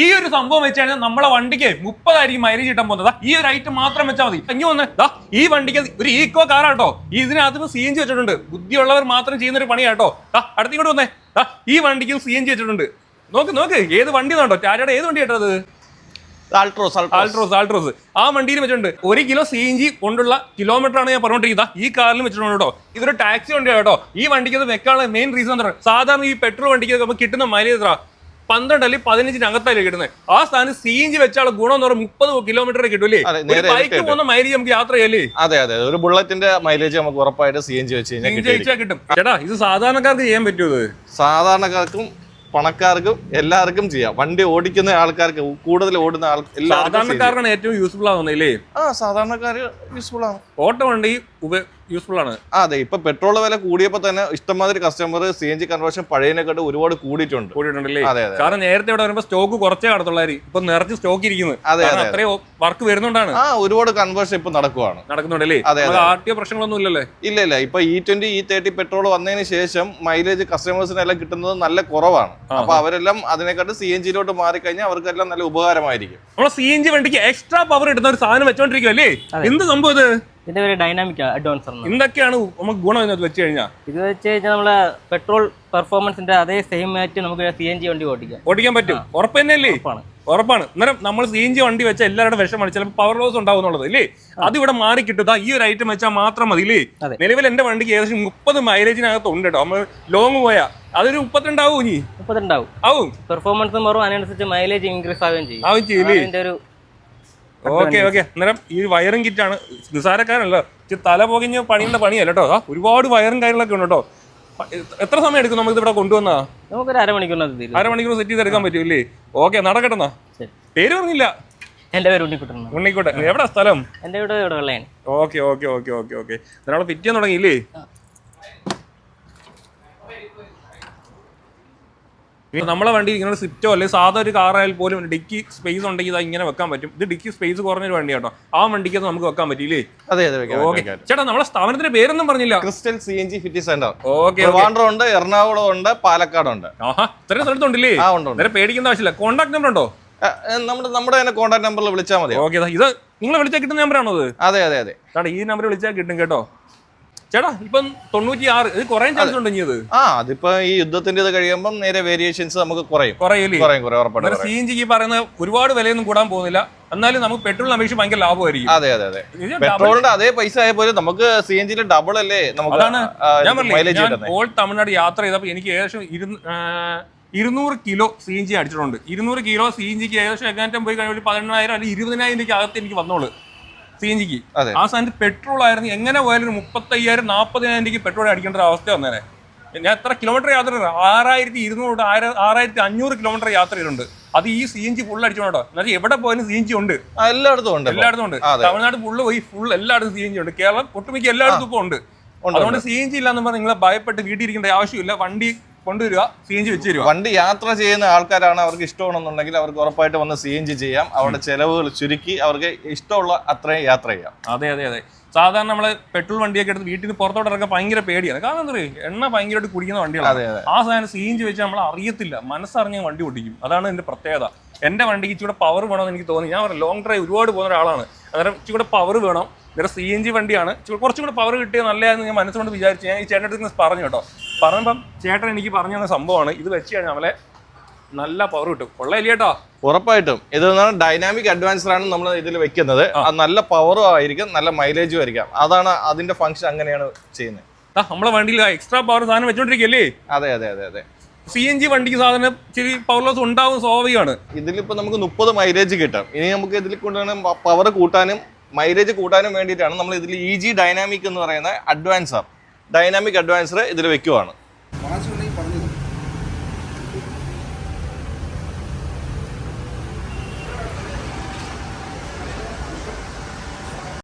ഈ ഒരു സംഭവം വെച്ച് കഴിഞ്ഞാൽ നമ്മളെ വണ്ടിക്ക് 30 മൈലേജ് കിട്ടാൻ പോകുന്നത്. ഈ ഒരു ഐറ്റം മാത്രം വെച്ചാൽ മതി. ഇനി വന്ന് ഈ വണ്ടിക്ക് ഒരു ഈക്കോ കാറാട്ടോ, ഇതിനകത്ത് CNG വെച്ചിട്ടുണ്ട്. ബുദ്ധിയുള്ളവർ മാത്രം ചെയ്യുന്ന ഒരു പണിയാട്ടോ. അടുത്തിങ്ങോട്ട് വന്നേ, ഈ വണ്ടിക്ക് CNG വെച്ചിട്ടുണ്ട്. നോക്ക് ഏത് വണ്ടി നോട്ടോ, ടാറ്റയുടെ ഏത് വണ്ടി കേട്ടത്? ആൾട്രോസ്. ആ വണ്ടിയിൽ വെച്ചിട്ടുണ്ട്. 1 കിലോ CNG കൊണ്ടുള്ള കിലോമീറ്റർ ആണ് ഞാൻ പറഞ്ഞോണ്ടിരിക്കുന്നത്. ഈ കാറിലും വെച്ചിട്ടുണ്ട് കേട്ടോ. ഇതൊരു ടാക്സി വണ്ടിയാണ് കേട്ടോ. ഈ വണ്ടിക്ക് അത് വെക്കാനുള്ള മെയിൻ റീസൺ എന്താ പറയുക, സാധാരണ ഈ പെട്രോൾ വണ്ടിക്ക് നമുക്ക് കിട്ടുന്ന മൈലേജ് എത്ര 12 അല്ലെങ്കിൽ 15 കിട്ടുന്നത്. ആ സ്ഥാനം CNG വെച്ചാൽ ഗുണം എന്ന് പറഞ്ഞാൽ 30 കിലോമീറ്റർ കിട്ടൂലേ. ബൈക്ക് പോകുന്ന മൈലേജ് നമുക്ക് യാത്ര ചെയ്യല്ലേ. അതെ, ഒരു ബുള്ളറ്റിന്റെ മൈലേജ് നമുക്ക് ഉറപ്പായിട്ട് CNG വെച്ച് കിട്ടും. ചേട്ടാ ഇത് സാധാരണക്കാർക്ക് ചെയ്യാൻ പറ്റുമോ? സാധാരണക്കാർക്കും പണക്കാർക്കും എല്ലാവർക്കും ചെയ്യാം. വണ്ടി ഓടിക്കുന്ന ആൾക്കാർക്ക്, കൂടുതൽ ഓടുന്ന സാധാരണക്കാർക്കാണ് ഏറ്റവും യൂസ്ഫുൾ ആവുന്നില്ലേ? സാധാരണക്കാർ യൂസ്ഫുൾ ആണ്. ഓട്ടോ വണ്ടി യൂസ്ഫുൾ ആണ്. അതെ, ഇപ്പൊ പെട്രോൾ വില കൂടിയപ്പോ തന്നെ ഇഷ്ടംമാതിരി കസ്റ്റമർ CNG കൺവേർഷൻ പഴയതിനെക്കാട്ട് ഒരുപാട് കൂടിയിട്ടുണ്ടല്ലേ. കാരണം നേരത്തെ ഇവിടെ വരുമ്പോ സ്റ്റോക്ക് കുറച്ചേ കടത്തുള്ളായിരിക്കും, ഇപ്പൊ നിറച്ച് സ്റ്റോക്ക് ഇരിക്കുന്നത്. അത്രയും വർക്ക് വരുന്നുണ്ടാണ്. ഒരുപാട് കൺവേർഷൻ ഇപ്പൊ നടക്കുന്നുണ്ടല്ലേ. ആർട്ടിയോ പ്രശ്നങ്ങളൊന്നും ഇല്ലല്ലേ? ഇല്ല. ഇപ്പൊ E20 E30 പെട്രോൾ വന്നതിന് ശേഷം മൈലേജ് കസ്റ്റമേഴ്സിനെല്ലാം കിട്ടുന്നത് നല്ല കുറവാണ്. അപ്പൊ അവരെല്ലാം അതിനെക്കാട്ട് CNGയിലോട്ട് മാറിക്കഴിഞ്ഞാൽ അവർക്കെല്ലാം നല്ല ഉപകാരമായിരിക്കും. നമ്മളെ CNG വണ്ടിക്ക് എക്സ്ട്രാ പവർ കിട്ടുന്ന ഒരു സാധനം വെച്ചോണ്ടിരിക്കും അല്ലേ? എന്ത് സംഭവം ഇത്? ഇതിന്റെ പേര് ഡൈനാമിക് അഡ്വാൻസർ. എന്തൊക്കെയാണ് നമുക്ക് ഗുണം ഇത് വെച്ച് കഴിഞ്ഞാൽ? ഇത് വെച്ച് കഴിഞ്ഞാൽ നമ്മളെ പെട്രോൾ പെർഫോമൻസിന്റെ അതേ സെയിം ആയിട്ട് നമുക്ക് CNG വണ്ടി ഓടിക്കാൻ പറ്റും. ഉറപ്പ് തന്നെയല്ലേ? ഉറപ്പാണ്. അന്നേരം നമ്മൾ CNG വണ്ടി വെച്ചാൽ എല്ലാവരുടെ വിഷമാണ്, ചിലപ്പോൾ പവർ ലോസ് ഉണ്ടാവുന്നുള്ളത് ഇല്ലേ? അത് ഇവിടെ മാറി കിട്ടുക. ഈ ഒരു ഐറ്റം വെച്ചാൽ മാത്രം മതി ഇല്ലേ? നിലവിൽ എന്റെ വണ്ടിക്ക് ഏകദേശം 30 മൈലേജിനകത്ത് ഉണ്ട് കേട്ടോ. നമ്മൾ ലോങ് പോയാൽ അതൊരു 32 ആവും. ഇനി 32 ആവും. പെർഫോമൻസ് മാറും, അതിനനുസരിച്ച് മൈലേജ് ഇൻക്രീസ് ആവുകയും ചെയ്യും. ഓക്കെ. അന്നേരം ഈ വയറിംഗ് കിറ്റാണ്. നിസാരക്കാരല്ല, തല പോകിഞ്ഞ് പണിയുന്ന പണിയല്ല കേട്ടോ. ഒരുപാട് വയറും കാര്യങ്ങളൊക്കെ ഉണ്ട് കേട്ടോ. എത്ര സമയം എടുക്കും നമുക്ക് ഇവിടെ കൊണ്ടുവന്നാ? നമുക്കൊരു അരമണിക്കൂർ സെറ്റ് ചെയ്തെടുക്കാൻ പറ്റൂല്ലേ? ഓക്കെ, നടക്കട്ടെന്നാ. പേര് പറഞ്ഞില്ല. എന്റെ പേര് ഉണ്ണിക്കോട്ടെ. എവിടെ സ്ഥലം? എന്റെ വീട് ഇവിടെ വെള്ളയാണ്. ഓക്കെ. നമ്മള് ഫിറ്റ് ചെയ്യാൻ തുടങ്ങിയില്ലേ? നമ്മളെ വണ്ടി ഇങ്ങനെ സ്വിഫ്റ്റോ അല്ലെങ്കിൽ സാധാ ഒരു കാറായാൽ പോലും ഡിക്കി സ്പേസ് ഉണ്ടെങ്കിൽ ഇത് ഇങ്ങനെ വെക്കാൻ പറ്റും. ഇത് ഡിക്കി സ്പേസ് കുറഞ്ഞൊരു വണ്ടി കേട്ടോ. ആ വണ്ടിക്ക് നമുക്ക് വെക്കാൻ പറ്റില്ലേ? അതെ. ചേട്ടാ നമ്മളെ സ്ഥാപനത്തിന്റെ പേരൊന്നും പറഞ്ഞില്ല. Crystal CNG fitting centre. Okay. ഉണ്ട്, എറണാകുളം ഉണ്ട്, പാലക്കാട് ഉണ്ട്. ഇത്രയും സ്ഥലത്തുണ്ടല്ലേ? നേരെ പേടിക്കേണ്ട ആവശ്യമില്ല. കോൺടാക്ട് നമ്പർ ഉണ്ടോ? നമ്മുടെ തന്നെ കോൺടാക്ട് നമ്പറിൽ വിളിച്ചാൽ മതി. ഓക്കെ. ഇത് നിങ്ങൾ വിളിച്ചാൽ കിട്ടുന്ന നമ്പറാണോ അത്? അതെ. ചേട്ടാ ഈ നമ്പർ വിളിച്ചാൽ കിട്ടും കേട്ടോ. ചേട്ടാ ഇപ്പം 96 ഇത് കുറയാൻ ചാൻസ് ഉണ്ട്. അതിപ്പോ ഈ യുദ്ധത്തിന്റെ ഇത് കഴിയുമ്പോൾ നേരെ വേരിയേഷൻസ് നമുക്ക് കുറയും. CNG പറയുന്ന ഒരുപാട് വിലയൊന്നും കൂടാൻ പോകുന്നില്ല. എന്നാലും നമുക്ക് പെട്രോളിന് അപേക്ഷിച്ച് ഭയങ്കര ലാഭമായിരിക്കും. അതെ. പെട്രോളിന്റെ അതേ പൈസ ആയപ്പോൾ നമുക്ക് CNG ഡബിൾ അല്ലേ നമുക്ക്. ഞാൻ ഓൾ തമിഴ്നാട് യാത്ര ചെയ്തപ്പോൾ എനിക്ക് ഏകദേശം 200 കിലോ CNG അടിച്ചിട്ടുണ്ട്. 200 കിലോ CNGക്ക് ഏകദേശം എങ്ങാറ്റം പോയി കഴിയുമ്പോൾ 18,000 അല്ലെങ്കിൽ 20,000 അകത്ത് എനിക്ക് വന്നോളൂ CNGക്ക്. ആ സ്ഥാനത്ത് പെട്രോൾ ആയിരുന്നു എങ്ങനെ പോയാലും 35,000 40,000 പെട്രോൾ അടിക്കേണ്ട ഒരു അവസ്ഥ വന്നേനെ. ഞാൻ എത്ര കിലോമീറ്റർ യാത്ര ചെയ്തു? 6,200 6,500 കിലോമീറ്റർ യാത്ര ചെയ്തിട്ടുണ്ട്. അത് ഈ CNG ഫുൾ അടിച്ചോണ്ടോ. എന്നാൽ എവിടെ പോയാലും CNG ഉണ്ട്, എല്ലായിടത്തും ഉണ്ട്. തമിഴ്നാട് ഫുൾ എല്ലായിടത്തും CNG ഉണ്ട്. കേരളം ഒട്ടുമിക്ക എല്ലായിടത്തും ഇപ്പൊ ഉണ്ട്. അതുകൊണ്ട് CNG ഇല്ലാന്ന് പറഞ്ഞാൽ നിങ്ങളെ ഭയപ്പെട്ട് വീട്ടിൽ ഇരിക്കേണ്ട ആവശ്യമില്ല. വണ്ടി കൊണ്ടുവരിക, CNG വെച്ച് തരിക. വണ്ടി യാത്ര ചെയ്യുന്ന ആൾക്കാരാണ്, അവർക്ക് ഇഷ്ടമാണെന്നുണ്ടെങ്കിൽ അവർക്ക് ഉറപ്പായിട്ട് വന്ന് CNG ചെയ്യാം. അവരുടെ ചെലവുകൾ ചുരുക്കി അവർക്ക് ഇഷ്ടമുള്ള അത്രയും യാത്ര ചെയ്യാം. അതെ. സാധാരണ നമ്മള് പെട്രോൾ വണ്ടിയൊക്കെ എടുത്ത് വീട്ടിൽ നിന്ന് പുറത്തോട്ട് ഇറക്കാൻ ഭയങ്കര പേടിയാണ്. കാരണം എന്താ പറയുക, എണ്ണ ഭയങ്കരമായിട്ട് കുടിക്കുന്ന വണ്ടികളാണ്. ആ സാധനം CNG വെച്ച് നമ്മൾ അറിയത്തില്ല, മനസ്സറിഞ്ഞ വണ്ടി ഓടിക്കും. അതാണ് എന്റെ പ്രത്യേകത. എന്റെ വണ്ടിക്ക് ഇച്ചിരി പവർ വേണമെന്ന് എനിക്ക് തോന്നി. ഞാൻ ലോങ് ഡ്രൈവ് ഒരുപാട് പോകുന്ന ഒരാളാണ്. അന്നേരം ഇച്ചിരി പവർ വേണം. വേറെ CNG വണ്ടിയാണ്, കുറച്ചും കൂടെ പവർ കിട്ടിയത് നല്ലതായിരുന്നു ഞാൻ മനസ്സുകൊണ്ട് വിചാരിച്ചു. ഞാൻ ഈ ചേട്ടൻ്റെ അടുത്ത് പറഞ്ഞു കേട്ടോ. പറഞ്ഞപ്പം ചേട്ടൻ എനിക്ക് പറഞ്ഞു തന്ന സംഭവമാണ് ഇത് വെച്ച് കഴിഞ്ഞാൽ നമ്മളെ നല്ല പവർ കിട്ടും. കൊള്ളയില്ല കേട്ടോ. ഉറപ്പായിട്ടും ഇത് ഡൈനാമിക് അഡ്വാൻസർ ആണ് നമ്മൾ ഇതിൽ വെക്കുന്നത്. നല്ല പവറും ആയിരിക്കും, നല്ല മൈലേജും ആയിരിക്കും. അതാണ് അതിന്റെ ഫംഗ്ഷൻ, അങ്ങനെയാണ് ചെയ്യുന്നത്. നമ്മളെ വണ്ടിയിൽ എക്സ്ട്രാ പവർ സാധനം വെച്ചോണ്ടിരിക്കല്ലേ? അതെ. CNG വണ്ടിക്ക് സാധനം ഇച്ചിരി പവർ ലോസ് ഉണ്ടാവും, സ്വാഭാവികമാണ്. ഇതിലിപ്പോ നമുക്ക് 30 മൈലേജ് കിട്ടും. ഇനി നമുക്ക് ഇതിൽ കൊണ്ടുവന്ന് പവർ കൂട്ടാനും മൈലേജ് കൂട്ടാനും വേണ്ടിയിട്ടാണ് നമ്മൾ ഇതിൽ EG ഡൈനാമിക് എന്ന് പറയുന്ന ഡൈനാമിക് അഡ്വാൻസർ ഇതിൽ വെക്കുവാണ്.